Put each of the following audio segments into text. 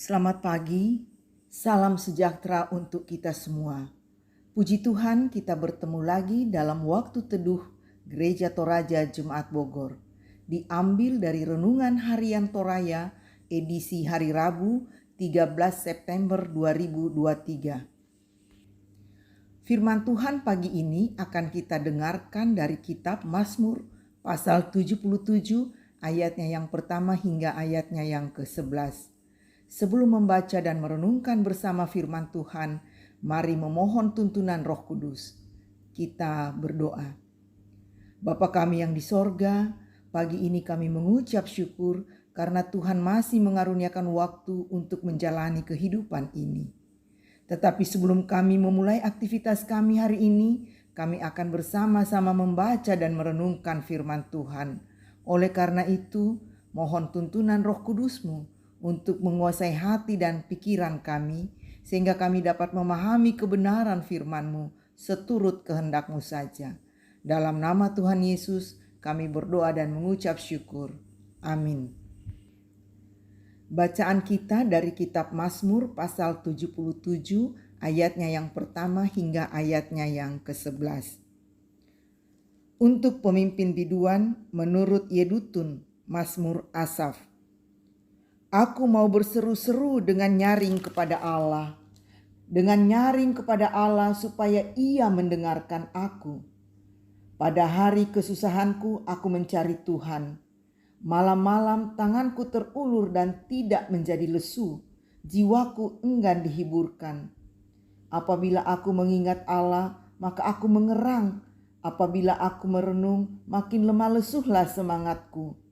Selamat pagi, salam sejahtera untuk kita semua. Puji Tuhan, kita bertemu lagi dalam waktu teduh Gereja Toraja Jemaat Bogor. Diambil dari Renungan Harian Toraya edisi hari Rabu 13 September 2023. Firman Tuhan pagi ini akan kita dengarkan dari kitab Mazmur pasal 77 ayatnya yang pertama hingga ayatnya yang ke-11. Sebelum membaca dan merenungkan bersama firman Tuhan, mari memohon tuntunan Roh Kudus. Kita berdoa. Bapa kami yang di sorga, pagi ini kami mengucap syukur karena Tuhan masih mengaruniakan waktu untuk menjalani kehidupan ini. Tetapi sebelum kami memulai aktivitas kami hari ini, kami akan bersama-sama membaca dan merenungkan firman Tuhan. Oleh karena itu, mohon tuntunan Roh Kudus-Mu untuk menguasai hati dan pikiran kami, sehingga kami dapat memahami kebenaran firman-Mu seturut kehendak-Mu saja. Dalam nama Tuhan Yesus, kami berdoa dan mengucap syukur. Amin. Bacaan kita dari kitab Mazmur pasal 77 ayatnya yang pertama hingga ayatnya yang ke-11. Untuk pemimpin biduan menurut Yedutun, Mazmur Asaf. Aku mau berseru-seru dengan nyaring kepada Allah. Dengan nyaring kepada Allah supaya Ia mendengarkan aku. Pada hari kesusahanku aku mencari Tuhan. Malam-malam tanganku terulur dan tidak menjadi lesu. Jiwaku enggan dihiburkan. Apabila aku mengingat Allah, maka aku mengerang. Apabila aku merenung, makin lemah lesuhlah semangatku.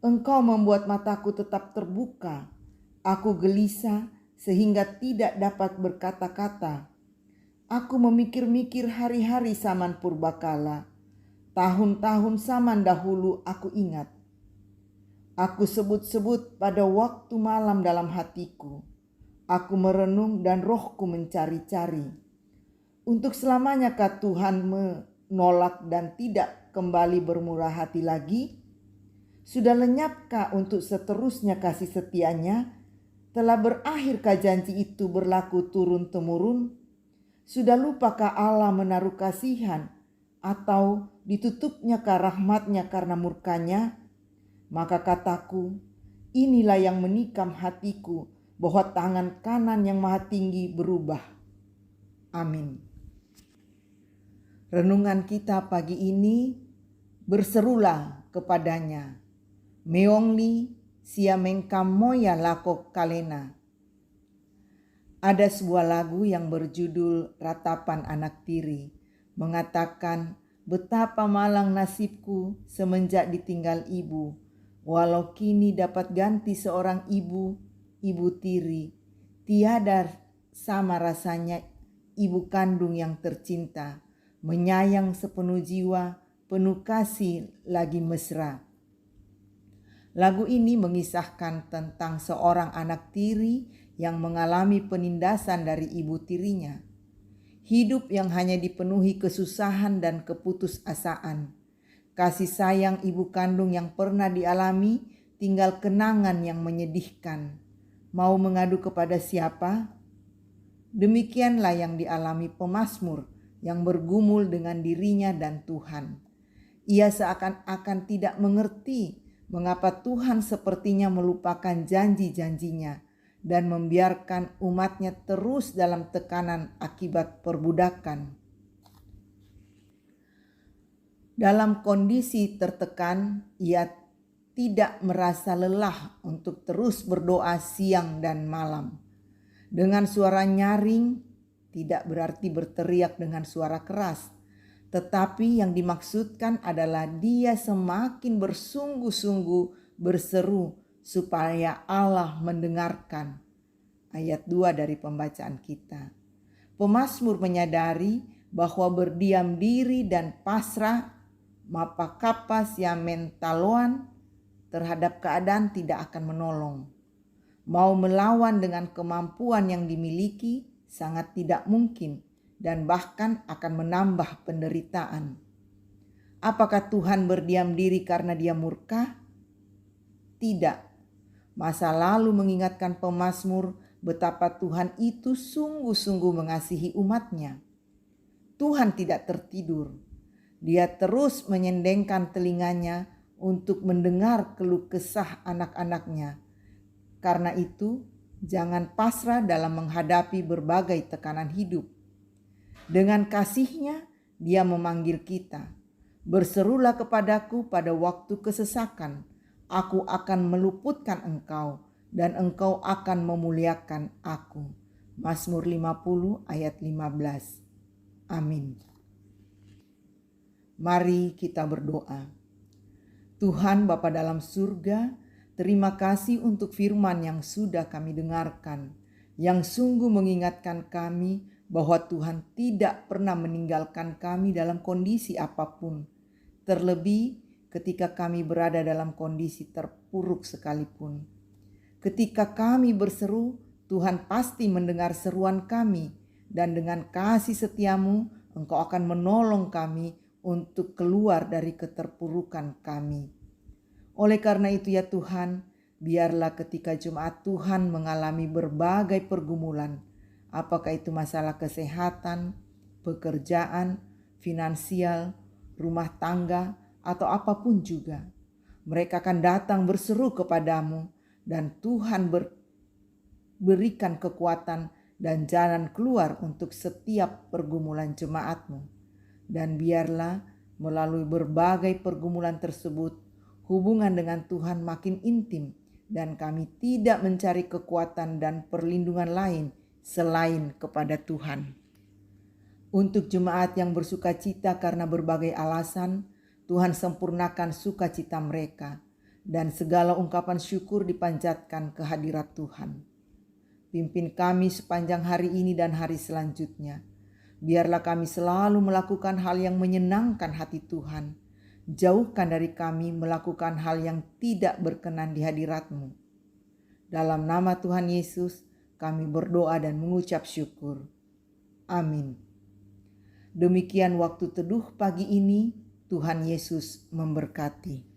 Engkau membuat mataku tetap terbuka. Aku gelisah sehingga tidak dapat berkata-kata. Aku memikir-mikir hari-hari zaman purbakala. Tahun-tahun zaman dahulu aku ingat. Aku sebut-sebut pada waktu malam dalam hatiku. Aku merenung dan rohku mencari-cari. Untuk selamanyaKah Tuhan menolak dan tidak kembali bermurah hati lagi? Sudah lenyapkah untuk seterusnya kasih setianya? Telah berakhirkah janji itu berlaku turun-temurun? Sudah lupakah Allah menaruh kasihan? Atau ditutupnyakah rahmatnya karena murkanya? Maka kataku, inilah yang menikam hatiku, bahwa tangan kanan yang maha tinggi berubah. Amin. Renungan kita pagi ini, berserulah kepadanya. Meongli siamengkam moya lako kalena. Ada sebuah lagu yang berjudul Ratapan Anak Tiri, mengatakan betapa malang nasibku semenjak ditinggal ibu, walau kini dapat ganti seorang ibu tiri. Tiada sama rasanya ibu kandung yang tercinta, menyayang sepenuh jiwa, penuh kasih lagi mesra. Lagu ini mengisahkan tentang seorang anak tiri yang mengalami penindasan dari ibu tirinya. Hidup yang hanya dipenuhi kesusahan dan keputusasaan. Kasih sayang ibu kandung yang pernah dialami tinggal kenangan yang menyedihkan. Mau mengadu kepada siapa? Demikianlah yang dialami pemazmur yang bergumul dengan dirinya dan Tuhan. Ia seakan-akan tidak mengerti mengapa Tuhan sepertinya melupakan janji-janjinya dan membiarkan umatnya terus dalam tekanan akibat perbudakan. Dalam kondisi tertekan, ia tidak merasa lelah untuk terus berdoa siang dan malam. Dengan suara nyaring, tidak berarti berteriak dengan suara keras. Tetapi yang dimaksudkan adalah dia semakin bersungguh-sungguh berseru supaya Allah mendengarkan. Ayat 2 dari pembacaan kita. Pemazmur menyadari bahwa berdiam diri dan pasrah mapakapas yang mentaloan terhadap keadaan tidak akan menolong. Mau melawan dengan kemampuan yang dimiliki sangat tidak mungkin dan bahkan akan menambah penderitaan. Apakah Tuhan berdiam diri karena Dia murka? Tidak. Masa lalu mengingatkan pemazmur betapa Tuhan itu sungguh-sungguh mengasihi umatnya. Tuhan tidak tertidur. Dia terus menyendengkan telinganya untuk mendengar keluh kesah anak-anaknya. Karena itu, jangan pasrah dalam menghadapi berbagai tekanan hidup. Dengan kasih-Nya, Dia memanggil kita. Berserulah kepadaku pada waktu kesesakan. Aku akan meluputkan engkau dan engkau akan memuliakan aku. Mazmur 50 ayat 15. Amin. Mari kita berdoa. Tuhan Bapa dalam surga, terima kasih untuk firman yang sudah kami dengarkan, yang sungguh mengingatkan kami bahwa Tuhan tidak pernah meninggalkan kami dalam kondisi apapun, terlebih ketika kami berada dalam kondisi terpuruk sekalipun. Ketika kami berseru, Tuhan pasti mendengar seruan kami, dan dengan kasih setiamu Engkau akan menolong kami untuk keluar dari keterpurukan kami. Oleh karena itu ya Tuhan, biarlah ketika jemaat Tuhan mengalami berbagai pergumulan, apakah itu masalah kesehatan, pekerjaan, finansial, rumah tangga, atau apapun juga, mereka akan datang berseru kepadamu dan Tuhan berikan kekuatan dan jalan keluar untuk setiap pergumulan jemaat-Mu. Dan biarlah melalui berbagai pergumulan tersebut, hubungan dengan Tuhan makin intim dan kami tidak mencari kekuatan dan perlindungan lain selain kepada Tuhan. Untuk jemaat yang bersuka cita karena berbagai alasan, Tuhan sempurnakan sukacita mereka dan segala ungkapan syukur dipanjatkan ke hadirat Tuhan. Pimpin kami sepanjang hari ini dan hari selanjutnya. Biarlah kami selalu melakukan hal yang menyenangkan hati Tuhan. Jauhkan dari kami melakukan hal yang tidak berkenan di hadirat-Mu. Dalam nama Tuhan Yesus, kami berdoa dan mengucap syukur. Amin. Demikian waktu teduh pagi ini, Tuhan Yesus memberkati.